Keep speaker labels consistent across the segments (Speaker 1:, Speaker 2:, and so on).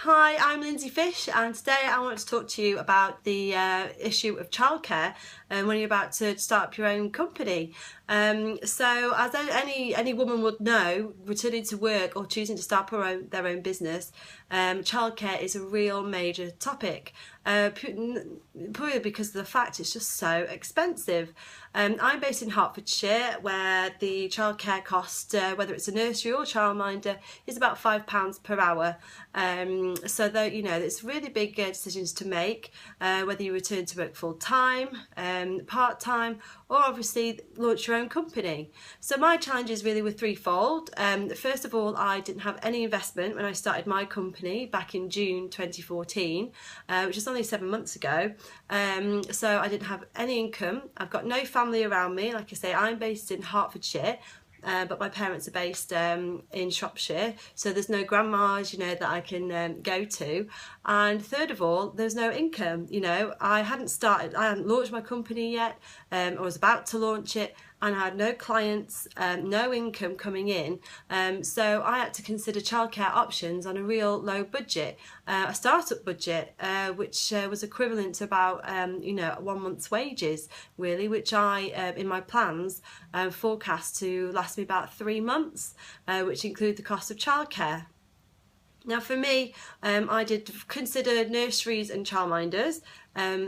Speaker 1: Hi, I'm Lindsay Fish, and today I want to talk to you about the issue of childcare when you're about to start up your own company. So as any woman would know, returning to work or choosing to start their own business, childcare is a real major topic, probably because of the fact it's just so expensive. I'm based in Hertfordshire, where the childcare cost, whether it's a nursery or childminder, is about £5 per hour. So that, you know, it's really big decisions to make, whether you return to work full time, part time, or obviously launch your own company. So my challenges really were threefold. First of all, I didn't have any investment when I started my company back in June 2014, which is only 7 months ago. So I didn't have any income. I've got no family around me. Like I say, I'm based in Hertfordshire. But my parents are based in Shropshire, so there's no grandmas, you know, that I can go to. And third of all, there's no income. You know, I hadn't launched my company yet. I was about to launch it, and I had no clients, no income coming in. So I had to consider childcare options on a real low budget, a startup budget, which was equivalent to about, you know, 1 month's wages, really, which I, in my plans, forecast to last me about 3 months, which include the cost of childcare. Now for me, I did consider nurseries and childminders.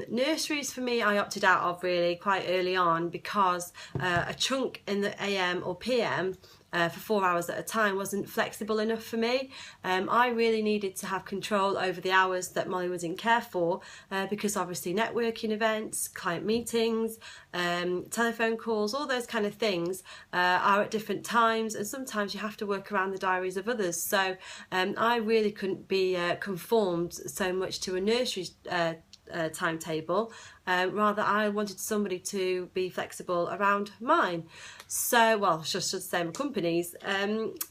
Speaker 1: Nurseries for me I opted out of really quite early on because a chunk in the AM or PM for 4 hours at a time wasn't flexible enough for me. I really needed to have control over the hours that Molly was in care for, because obviously networking events, client meetings, telephone calls, all those kind of things are at different times, and sometimes you have to work around the diaries of others. So I really couldn't be conformed so much to a nursery timetable. Rather, I wanted somebody to be flexible around mine. So, well, I should say my company's.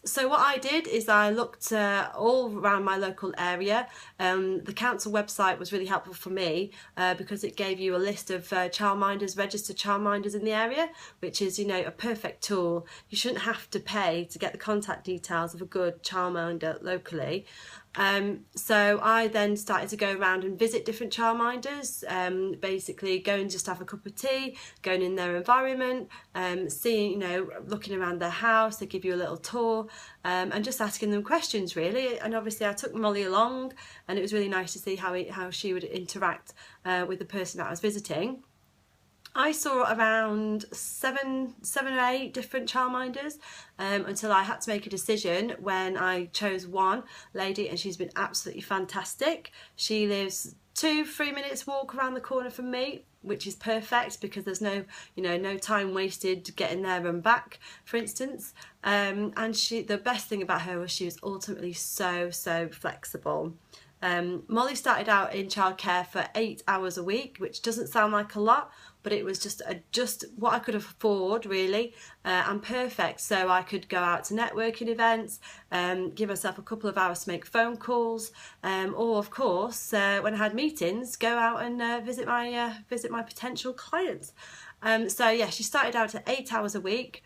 Speaker 1: So what I did is I looked all around my local area. The council website was really helpful for me because it gave you a list of childminders, registered childminders in the area, which is, you know, a perfect tool. You shouldn't have to pay to get the contact details of a good childminder locally. So I then started to go around and visit different childminders, basically go and just have a cup of tea, going in their environment, seeing, you know, looking around their house. They give you a little tour, and just asking them questions really. And obviously I took Molly along, and it was really nice to see how she would interact with the person that I was visiting. I saw around seven or eight different childminders until I had to make a decision when I chose one lady, and she's been absolutely fantastic. She lives 2-3 minutes walk around the corner from me, which is perfect because there's no time wasted getting there and back, for instance. And the best thing about her was she was ultimately so flexible. Molly started out in childcare for 8 hours a week, which doesn't sound like a lot, but it was just what I could afford really, and perfect. So I could go out to networking events, give myself a couple of hours to make phone calls, or of course when I had meetings, go out and visit my potential clients. So yeah, she started out at 8 hours a week.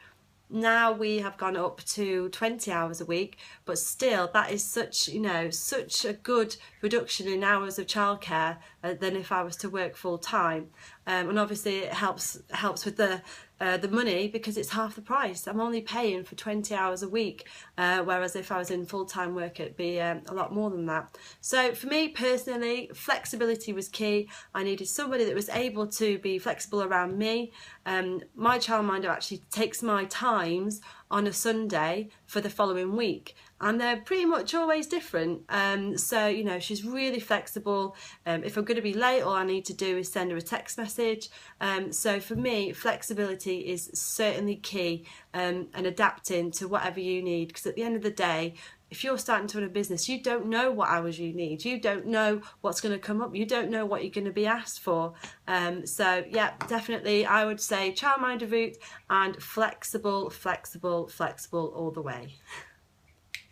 Speaker 1: Now we have gone up to 20 hours a week, but still that is such a good reduction in hours of childcare than if I was to work full time. And obviously it helps with the money because it's half the price. I'm only paying for 20 hours a week, whereas if I was in full-time work it'd be a lot more than that. So for me personally, flexibility was key. I needed somebody that was able to be flexible around me. My childminder actually takes my times on a Sunday for the following week, and they're pretty much always different. So, you know, she's really flexible. If I'm going to be late, all I need to do is send her a text message. So for me, flexibility is certainly key, and adapting to whatever you need, because at the end of the day, if you're starting to run a business, you don't know what hours you need. You don't know what's going to come up. You don't know what you're going to be asked for. So yeah, definitely I would say childminder route and flexible all the way.